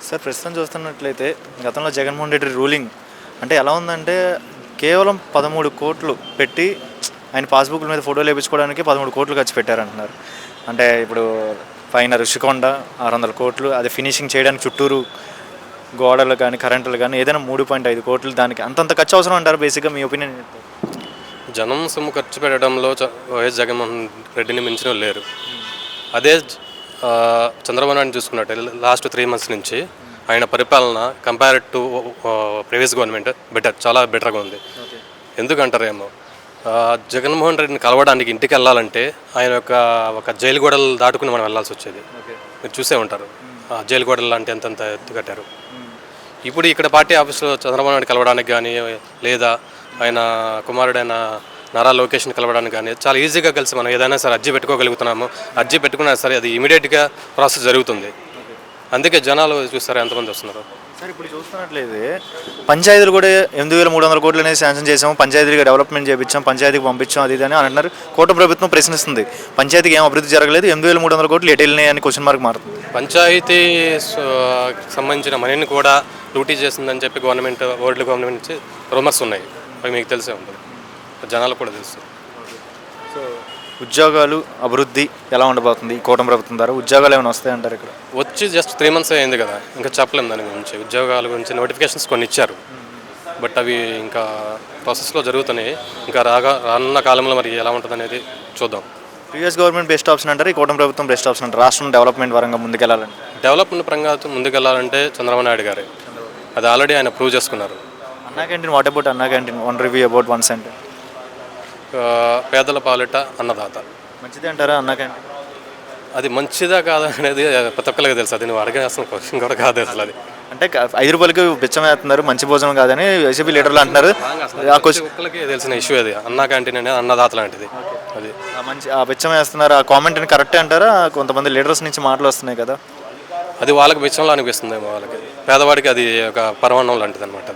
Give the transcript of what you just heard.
Sir ప్రస్తుతం చూస్తున్నట్లయితే గతంలో జగన్మోహన్ రెడ్డి రూలింగ్ అంటే ఎలా ఉందంటే కేవలం 13 కోట్లు పెట్టి ఆయన పాస్బుక్ల మీద ఫోటోలు వేయించుకోవడానికి 13 కోట్లు ఖర్చు పెట్టారంటున్నారు. అంటే ఇప్పుడు పైన ఋషికొండ 600 కోట్లు, అది ఫినిషింగ్ చేయడానికి చుట్టూరు గోడలు కానీ కరెంటులు కానీ ఏదైనా 3.5 కోట్లు, దానికి అంతంత ఖర్చు అవసరం అంటారు. బేసిక్గా మీ ఒపీనియన్? జనం సొమ్ము ఖర్చు పెట్టడంలో వైఎస్ జగన్మోహన్ రెడ్డిని మించిన వాళ్ళు లేరు. అదే చంద్రబాబు నాయుడు చూసుకున్నట్టు లాస్ట్ 3 months నుంచి ఆయన పరిపాలన కంపేర్ టు ప్రీవియస్ గవర్నమెంట్ చాలా బెటర్గా ఉంది. ఎందుకంటారేమో, జగన్మోహన్ రెడ్డిని కలవడానికి ఇంటికి వెళ్ళాలంటే ఆయన ఒక జైలు గోడలు దాటుకుని మనం వెళ్ళాల్సి వచ్చేది. మీరు చూసే ఉంటారు జైలు గోడలు లాంటి ఎంతంత ఎత్తు కట్టారు. ఇప్పుడు ఇక్కడ పార్టీ ఆఫీస్లో చంద్రబాబు నాయుడు కలవడానికి కానీ, లేదా ఆయన కుమారుడైన నారా లోకేష్ని కలవడానికి కానీ చాలా ఈజీగా కలిసి మనం ఏదైనా సరే అర్జీ పెట్టుకోగలుగుతున్నాము. అర్జీ పెట్టుకున్నా సరే అది ఇమీడియట్గా ప్రాసెస్ జరుగుతుంది. అందుకే జనాలు చూస్తారు ఎంతమంది వస్తున్నారు. సార్ ఇప్పుడు చూస్తున్నట్లయితే పంచాయతీలు కూడా 8,300 కోట్లు అనేది శాంక్షన్ చేసాము, పంచాయతీగా డెవలప్మెంట్ చేయించాం, పంచాయతీకి పంపించాం, అది ఇది అని అంటున్నారు. కూటమి ప్రభుత్వం ప్రశ్నిస్తుంది, పంచాయతీకి ఏం అభివృద్ధి జరగలేదు, 8,300 కోట్లు ఎటు వెళ్ళినాయి అని క్వశ్చన్ మార్క్ మారుతుంది. పంచాయతీ సంబంధించిన మనీని కూడా లూటీ చేసిందని చెప్పి ఓల్డ్ గవర్నమెంట్ నుంచి రూమర్స్ ఉన్నాయి. అవి మీకు తెలిసే ఉంటుంది, జనాలకు కూడా తెలుసు. సో ఉద్యోగాలు అభివృద్ధి ఎలా ఉండబోతుంది ఈ కూటమి ప్రభుత్వం ద్వారా? ఉద్యోగాలు ఏమైనా వస్తాయంటారు? ఇక్కడ వచ్చి జస్ట్ 3 months అయింది కదా, ఇంకా చెప్పలేము దాని గురించి. ఉద్యోగాల గురించి నోటిఫికేషన్స్ కొన్ని ఇచ్చారు, బట్ అవి ఇంకా ప్రాసెస్లో జరుగుతున్నాయి. ఇంకా రానున్న కాలంలో మరి ఎలా ఉంటుంది అనేది చూద్దాం. ప్రీవియస్ గవర్నమెంట్ బెస్ట్ ఆప్షన్ అంటారు, ఈ కూటమి ప్రభుత్వం బెస్ట్ ఆప్షన్ అంటారు రాష్ట్రం డెవలప్మెంట్ పరంగా ముందుకెళ్ళాలంటే? డెవలప్మెంట్ పరంగా ముందుకెళ్ళాలంటే చంద్రబాబు నాయుడు గారే, అది ఆల్రెడీ ఆయన ప్రూవ్ చేసుకున్నారు. అన్నా క్యాంటీన్, వాట్ అబౌట్ అన్నా canteen? One review about one sentence. పేదల పాలిట అన్నదాత. మంచిదే అంటారా అన్నా క్యాంటీన్? అది మంచిదా కాదా అనేది ప్రతి ఒక్కరికి తెలుసు. అది నువ్వు అడగాల్సిన క్వశ్చన్ కూడా కాదు అసలు. అది అంటే 5 రూపాయలకి బిచ్చం వేస్తున్నారు, మంచి భోజనం కాదని వైసీపీ లీడర్లు అంటున్నారు. ఆ క్వశ్చన్ ఒక్కరికి తెలిసిన ఇష్యూ అది. అన్నా క్యాంటీన్ అనేది అన్నదాత లాంటిది. అది మంచి బిచ్చం వేస్తున్నారు, ఆ కామెంట్ని కరెక్టే అంటారా? కొంతమంది లీడర్స్ నుంచి మాటలు వస్తున్నాయి కదా, అది వాళ్ళకి బిచ్చంలో అనిపిస్తుంది. వాళ్ళకి పేదవాడికి అది ఒక పరమాన్నం లాంటిది అనమాట.